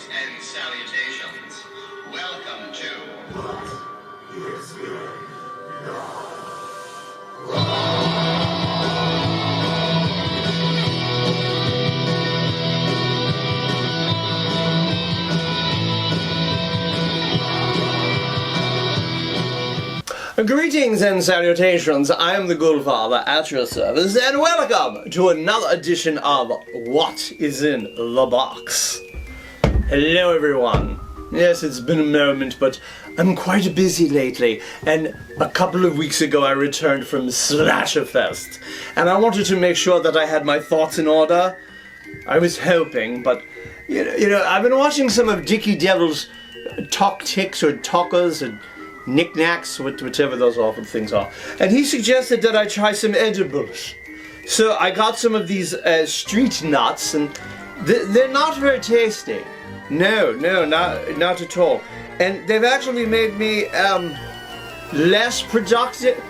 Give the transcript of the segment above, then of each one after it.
Greetings and salutations. Welcome to What is Good Now? Greetings and salutations, I am the Ghoulfather at your service, and welcome to another edition of What is in the Box. Hello everyone. Yes, it's been a moment, but I'm quite busy lately, and a couple of weeks ago I returned from Slasherfest, and I wanted to make sure that I had my thoughts in order. I was hoping, but, you know, I've been watching some of Dickie Devil's talk ticks or talkers and knickknacks, whatever those awful things are. And he suggested that I try some edibles. So I got some of these street nuts, and they're not very tasty. No, not at all. And they've actually made me less provocative?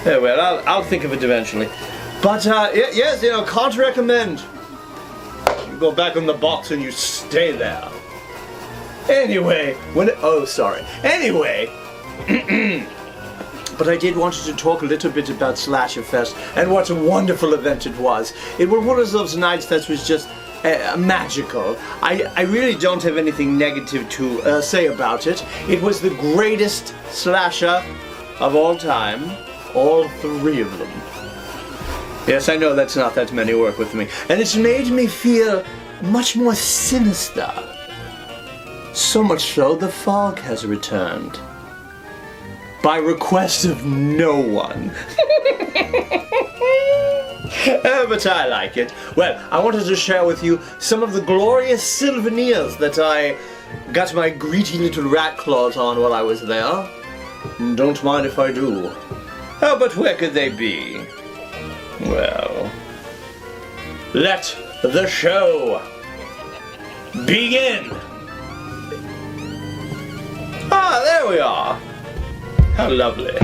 Oh well, I'll think of it eventually. But yes, you know, can't recommend. You go back in the box and you stay there. Anyway, Anyway, but I did want to talk a little bit about Slasherfest and what a wonderful event it was. It was one of those nights that was just magical. I really don't have anything negative to say about it. It was the greatest slasher of all time, all three of them. Yes, I know that's not that many work with me. And it's made me feel much more sinister. So much so, the fog has returned. By request of no one. But I like it. Well, I wanted to share with you some of the glorious souvenirs that I got my greedy little rat claws on while I was there. Don't mind if I do. Oh, but where could they be? Well, let the show begin! Ah, there we are! How lovely.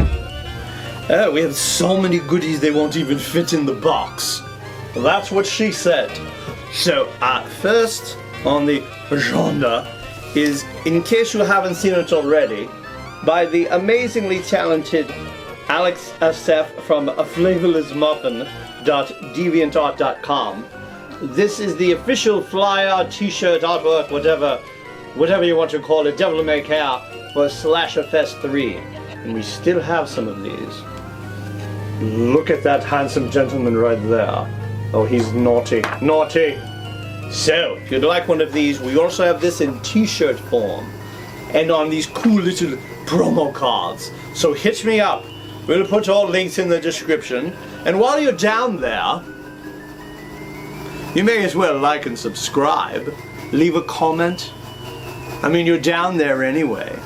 Oh, we have so many goodies they won't even fit in the box. That's what she said. So, first on the agenda is, in case you haven't seen it already, by the amazingly talented Alex SF from flavorlessmuffin.deviantart.com. This is the official flyer, t-shirt, artwork, whatever you want to call it, devil may care, for Slasherfest III. And we still have some of these. Look at that handsome gentleman right there. Oh, he's naughty. Naughty! So, if you'd like one of these, we also have this in t-shirt form. And on these cool little promo cards. So hit me up. We'll put all links in the description. And while you're down there, you may as well like and subscribe. Leave a comment. I mean, you're down there anyway.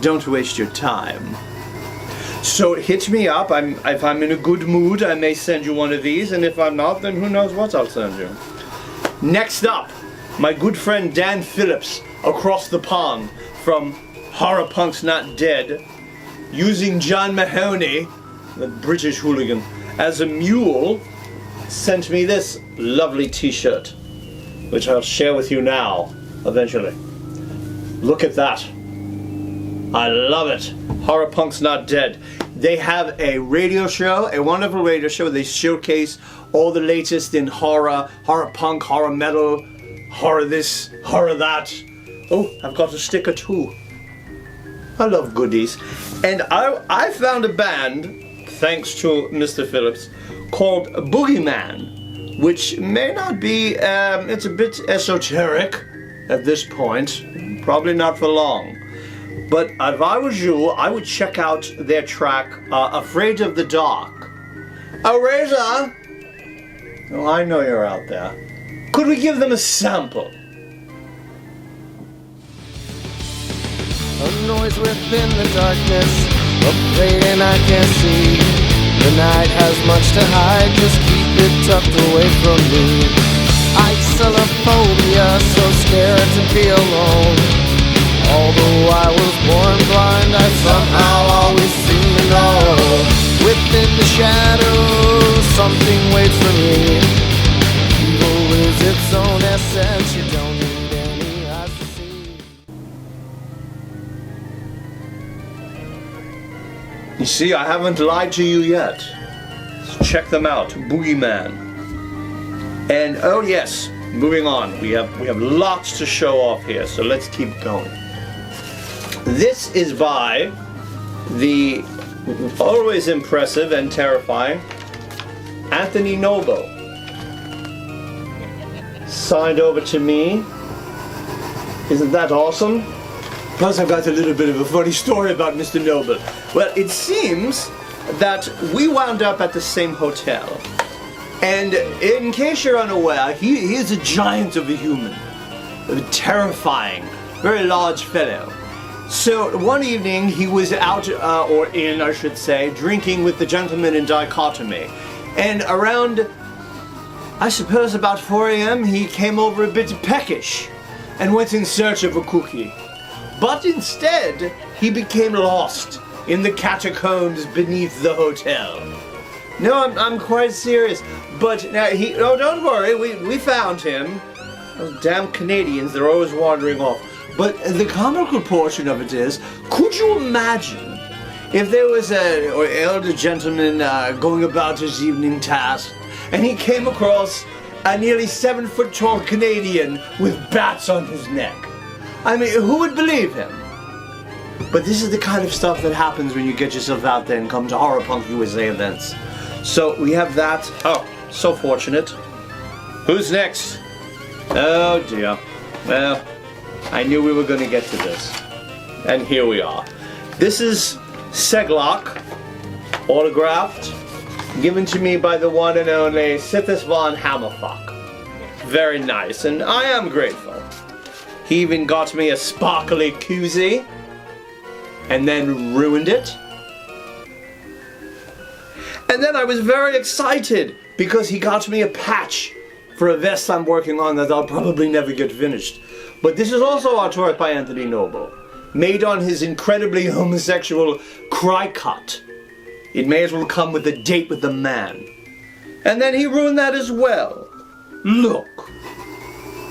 Don't waste your time. So hit me up. If I'm in a good mood, I may send you one of these. And if I'm not, then who knows what I'll send you. Next up, my good friend Dan Phillips across the pond from Horror Punks Not Dead, using John Mahoney, the British hooligan, as a mule, sent me this lovely t-shirt, which I'll share with you now, eventually. Look at that. I love it. Horror Punks Not Dead. They have a radio show, a wonderful radio show. They showcase all the latest in horror, horror punk, horror metal, horror this, horror that. Oh, I've got a sticker too. I love goodies. And I found a band, thanks to Mr. Phillips, called BOOGEYMAN, which may not be, it's a bit esoteric at this point, probably not for long. But if I was you, I would check out their track, Afraid of the Dark. Oh, Razor! Oh, I know you're out there. Could we give them a sample? A noise within the darkness, afraid and I can't see. The night has much to hide, just keep it tucked away from me. Isophobia, so scared to be alone. Although I was born blind, I somehow always seem to know. Within the shadows, something waits for me. You see, I haven't lied to you yet. So check them out, Boogeyman. And oh yes, moving on. We have lots to show off here, so let's keep going. This is by the always impressive and terrifying Anthony Noble. Signed over to me. Isn't that awesome? Plus I've got a little bit of a funny story about Mr. Noble. Well, it seems that we wound up at the same hotel. And in case you're unaware, he is a giant of a human. A terrifying, very large fellow. So one evening he was out, or in I should say, drinking with the gentleman in dichotomy. And around, I suppose about 4 a.m. he came over a bit peckish and went in search of a cookie. But instead, he became lost in the catacombs beneath the hotel. No, I'm quite serious. But now oh, don't worry, we found him. Those damn Canadians, they're always wandering off. But the comical portion of it is, could you imagine if there was an elder gentleman going about his evening task, and he came across a nearly 7-foot-tall Canadian with bats on his neck? I mean, who would believe him? But this is the kind of stuff that happens when you get yourself out there and come to Horror Punk USA events. So we have that. Oh, so fortunate. Who's next? Oh dear. Well, I knew we were going to get to this. And here we are. This is Seglock, autographed, given to me by the one and only Sithis von Hammerfuck. Very nice, and I am grateful. He even got me a sparkly koozie, and then ruined it. And then I was very excited because he got me a patch for a vest I'm working on that I'll probably never get finished. But this is also artwork by Anthony Noble, made on his incredibly homosexual cry cut. It may as well come with a date with the man. And then he ruined that as well. Look.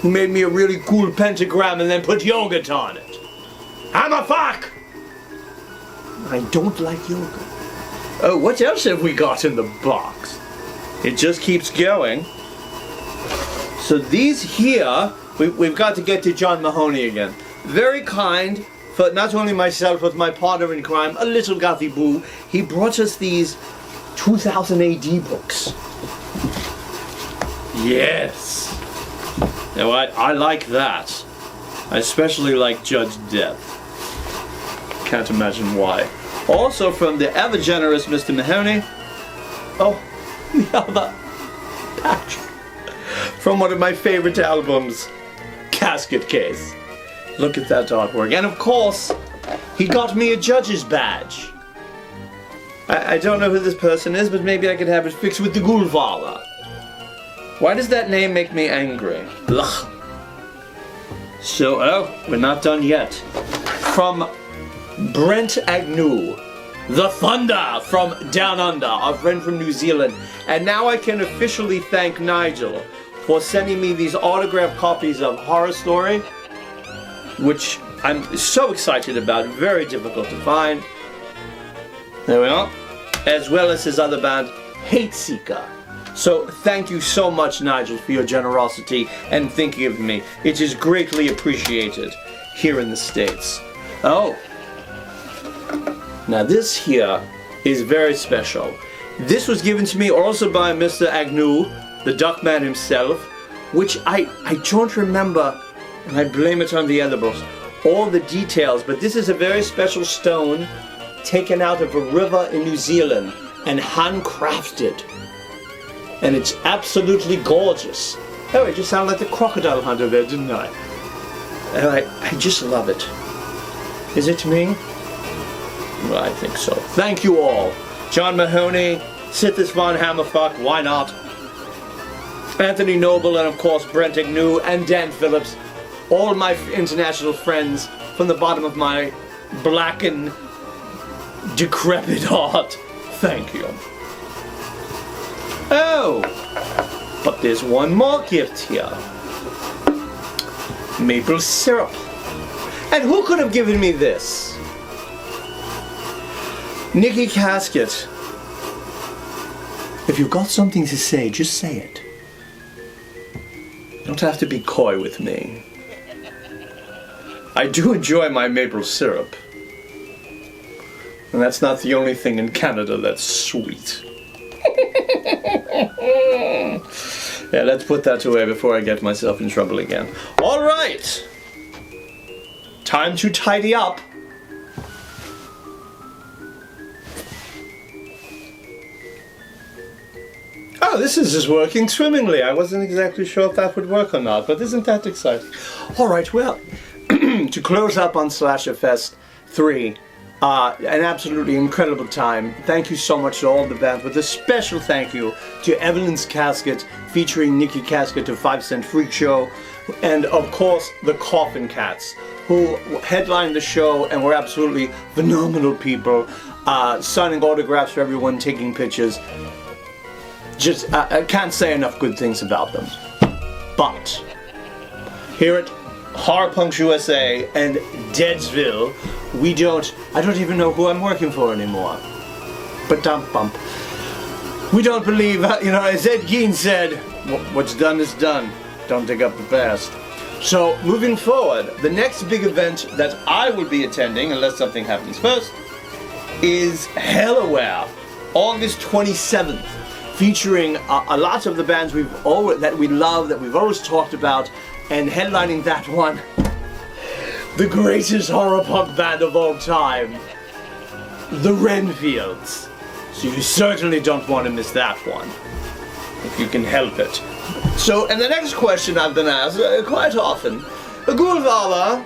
He made me a really cool pentagram and then put yogurt on it. I'm a fuck! I don't like yogurt. Oh, what else have we got in the box? It just keeps going. So these here, we've got to get to John Mahoney again. Very kind for not only myself, but my partner in crime, a little Gothy Boo. He brought us these 2000 AD books. Yes. Now I like that. I especially like Judge Death. Can't imagine why. Also from the ever generous Mr. Mahoney. Oh, the other patch. From one of my favorite albums, Casket Case. Look at that artwork. And of course, he got me a judge's badge. I don't know who this person is, but maybe I could have it fixed with the Ghoulfather. Why does that name make me angry? Ugh. So, oh, we're not done yet. From Brent Agnew, the Thunder from Down Under, our friend from New Zealand. And now I can officially thank Nigel for sending me these autographed copies of Horror Story, which I'm so excited about, very difficult to find. There we are. As well as his other band, Hate Seeker. So thank you so much, Nigel, for your generosity and thinking of me. It is greatly appreciated here in the States. Oh. Now this here is very special. This was given to me also by Mr. Agnew, the Duckman himself, which I don't remember, and I blame it on the edibles, all the details, but this is a very special stone taken out of a river in New Zealand and handcrafted. And it's absolutely gorgeous. Oh, I just sounded like the crocodile hunter there, didn't I? I just love it. Is it me? Well, I think so. Thank you all. John Mahoney, Sithis von Hammerfuck, why not? Anthony Noble, and of course Brent Agnew and Dan Phillips. All my international friends from the bottom of my blackened, decrepit heart. Thank you. Oh, but there's one more gift here. Maple syrup. And who could have given me this? Nikki Casket. If you've got something to say, just say it. You don't have to be coy with me. I do enjoy my maple syrup. And that's not the only thing in Canada that's sweet. Yeah, let's put that away before I get myself in trouble again. Alright! Time to tidy up. Oh, this is just working swimmingly. I wasn't exactly sure if that would work or not, but isn't that exciting? Alright, well, to close up on Slasherfest III, an absolutely incredible time. Thank you so much to all the bands, with a special thank you to Evelyn's Casket, featuring Nikki Casket of 5 Cent Freak Show, and of course the Coffin Cats, who headlined the show and were absolutely phenomenal people, signing autographs for everyone, taking pictures. Just, I can't say enough good things about them. But here at Horror Punks USA and Deadsville, I don't even know who I'm working for anymore. But dump bump. We don't believe, as Ed Gein said, what's done is done. Don't dig up the past. So, moving forward, the next big event that I will be attending, unless something happens first, is Hellaware, August 27th, featuring a lot of the bands that we love, that we've always talked about, and headlining that one, the greatest horror punk band of all time, the Renfields. So you certainly don't want to miss that one, if you can help it. So, and the next question I've been asked quite often, Ghoulfather,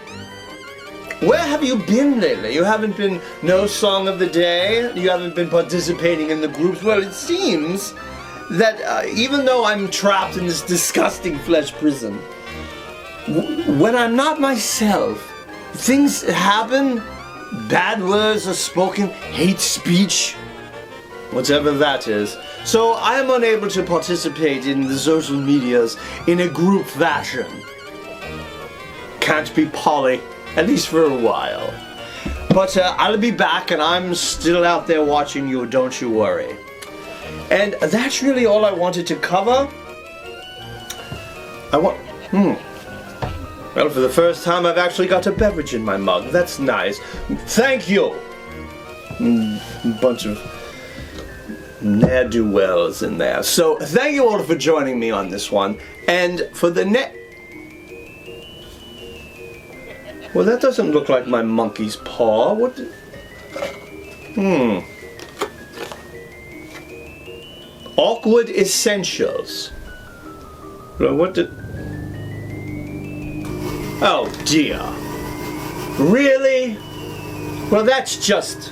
where have you been lately? You haven't been no song of the day, you haven't been participating in the groups. Well, it seems that even though I'm trapped in this disgusting flesh prison, when I'm not myself, things happen, bad words are spoken, hate speech, whatever that is. So I am unable to participate in the social medias in a group fashion. Can't be Polly, at least for a while. But I'll be back, and I'm still out there watching you, don't you worry. And that's really all I wanted to cover. Well, for the first time, I've actually got a beverage in my mug. That's nice. Thank you! Bunch of ne'er-do-wells in there. So, thank you all for joining me on this one. And for the well, that doesn't look like my monkey's paw. What? Awkward Essentials. Well, what did... Oh dear. Really? Well, that's just...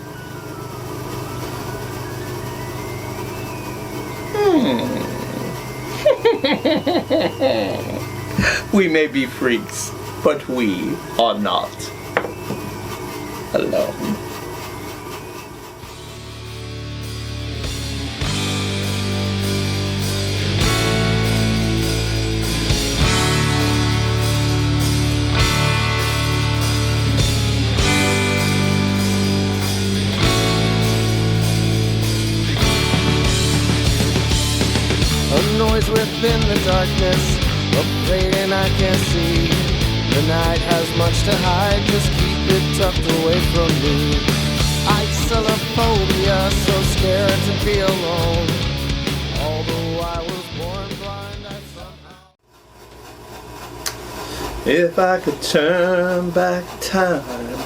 We may be freaks, but we are not alone. A noise within the darkness, afraid and I can't see. The night has much to hide, just keep it tucked away from me. Isophobia, so scared to be alone. Although I was born blind, I somehow... If I could turn back time,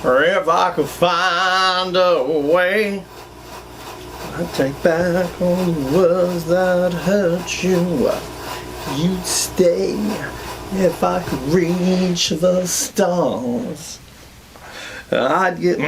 or if I could find a way, I'd take back all the words that hurt you. You'd stay if I could reach the stars. I'd get